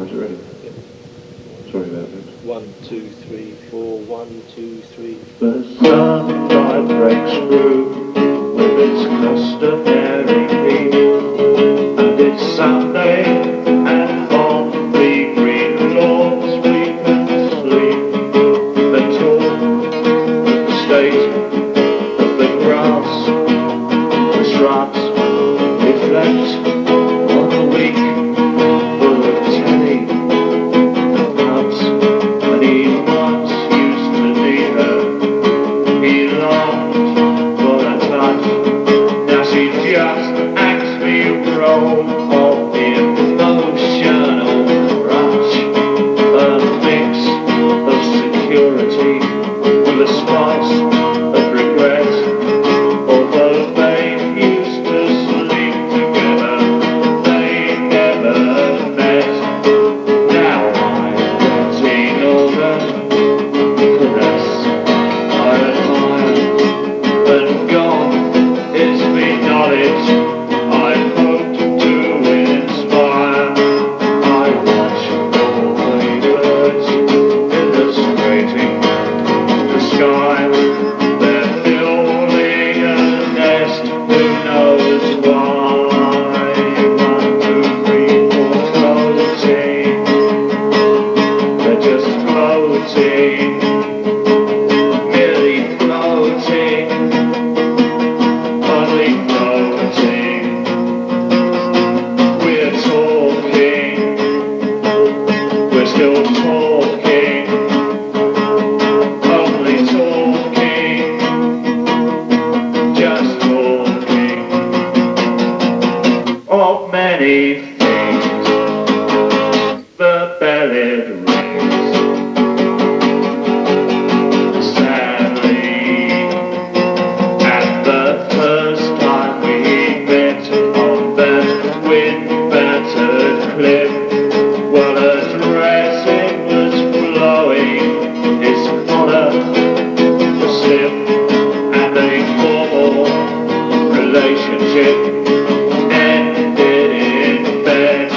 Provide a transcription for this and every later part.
Is it ready? Yep. Sorry about that. 1, 2, 3, 4, 1, 2, 3. The sunlight breaks through with its customary beat, and it's Sunday, and on the green lawns we can sleep and talk of the state of the grass. The shrubs reflect on a week full of telly and pubs, and he once used to need her. He longed for a touch. Now she just acts me role of emotional rush, a mix of security with a spice of regret. Although they used to sleep together, they never met. Now I'm getting older, finesse I admire, and gone is the knowledge I hoped to inspire. I watch all the birds illustrating the sky. They're building a nest, who knows why? 1, 2, 3, 4, floating. They're just floating, merely floating, only floating. We're talking, we're still talking, only talking, just talking of many things. The bellad rings sadly, and the first time we met on that wind-battered cliff, well, her dressing was flowing, his collar was stiff, and a formal relationship ended in bed,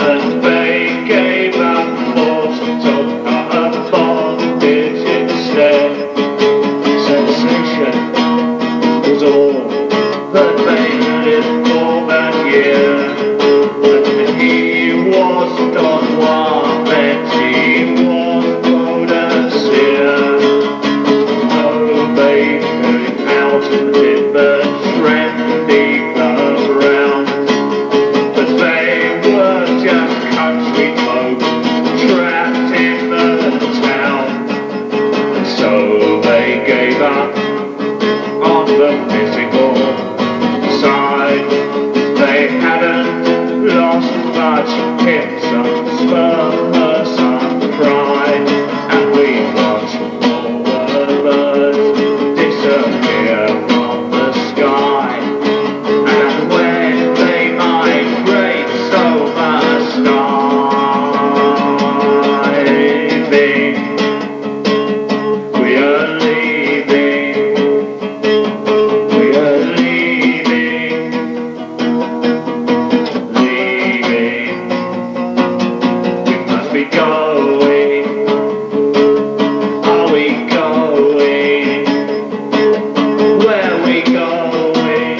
and they gave up thought of her bondage instead. Sensation was all that they lived for that year, and he was Don Juan, and she was Boadicea. Oh, they came out in the trendy club round, but they were just country folk trapped in the town, and so they gave up on the physical side. They hadn't lost much in some spur, some pride, and we watched all the birds disappear from the sky. And when they migrate, so must I. Leaving, we are leaving, we are leaving, leaving. We must be going. Are we going? Where are we going?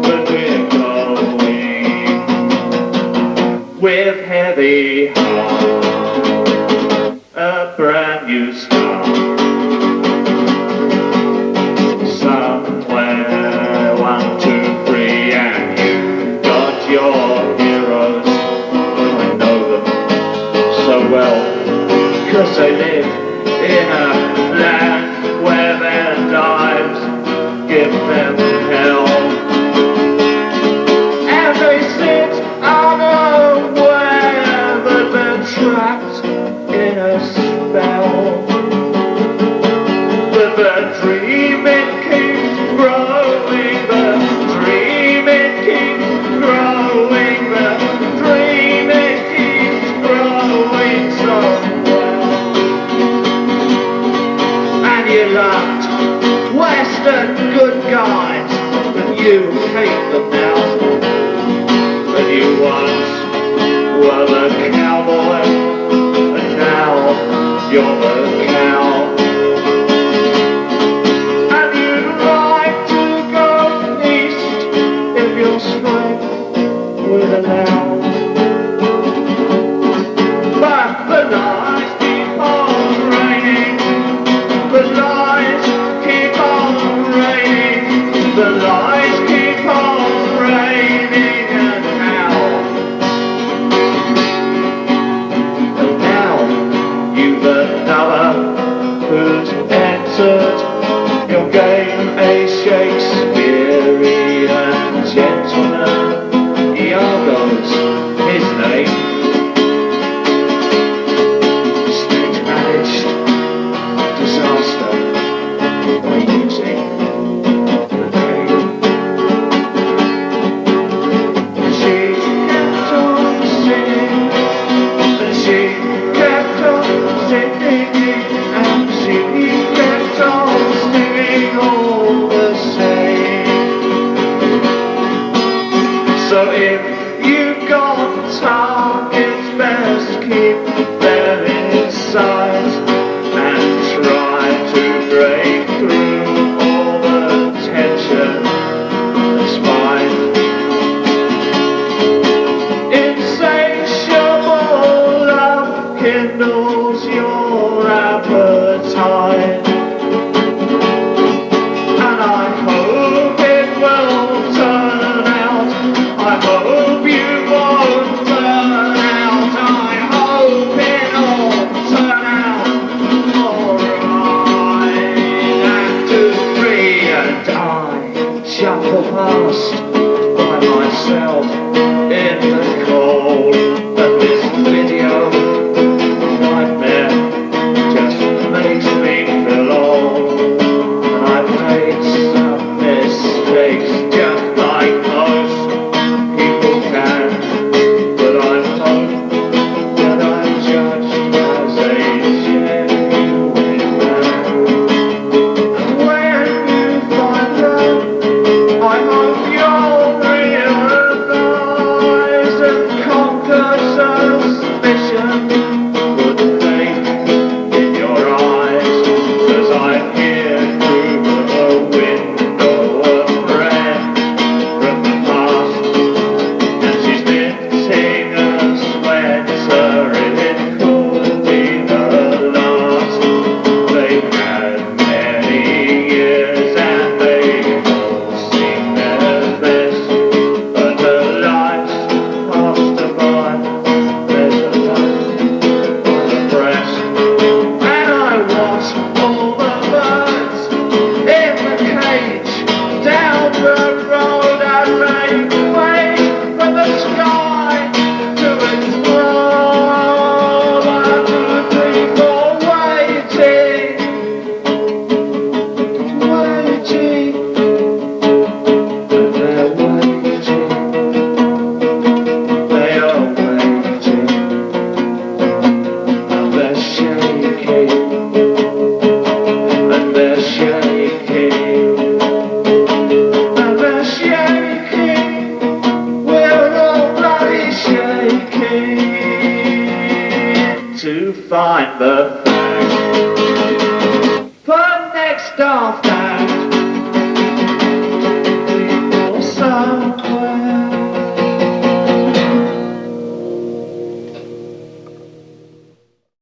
But we're going with heavy heart, a brand new start. Somewhere, 1, 2, 3, and you got your heroes. I know them so well, 'cause they live in a land where their lives give them hell, and they sit unaware that they're trapped in a spell. But the dreaming keeps growing, the dreaming keeps growing, the dreaming keeps growing so well. And you loved Western good guys, but you hate them now. But you once were find the fact. Put next after